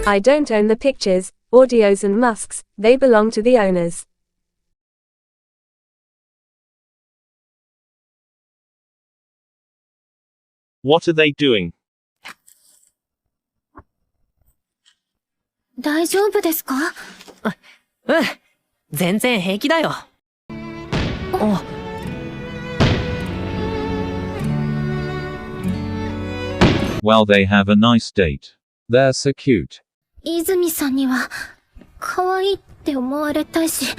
I don't own the pictures, audios and musks, they belong to the owners. What are they doing? 大丈夫ですか？うん、全然平気だよ。Well, they have a nice date. They're so cute. 泉さんには可愛いって思われたいし、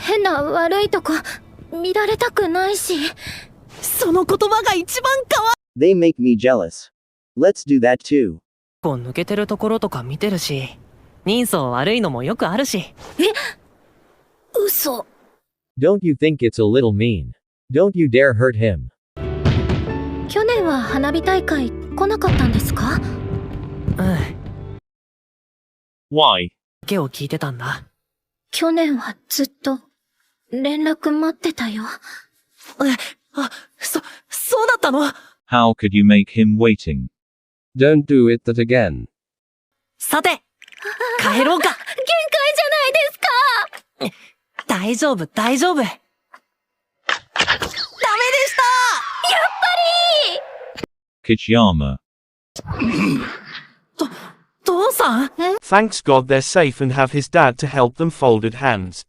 変な悪いとこ見られたくないし。その言葉が一番可愛い。They make me jealous. Let's do that too. こう抜けてるところとか見てるし、人相悪いのもよくあるし。嘘。Don't you think it's a little mean? Don't you dare hurt him. 去年は花火大会来なかったんですか？Why? 手を聞いてたんだ。去年はずっと連絡待ってたよ。そうだったの？ How could you make him waiting? Don't do it that again. さて、帰ろうか。限界じゃないですか。大丈夫、大丈夫。ダメでした。やっぱり。Kichiyama. 父さん？ Thanks God they're safe and have his dad to help them folded hands.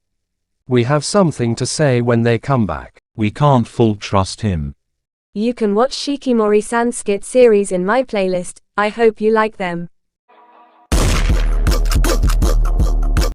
We have something to say when they come back. We can't full trust him. You can watch Shikimori-san skit series in my playlist, I hope you like them.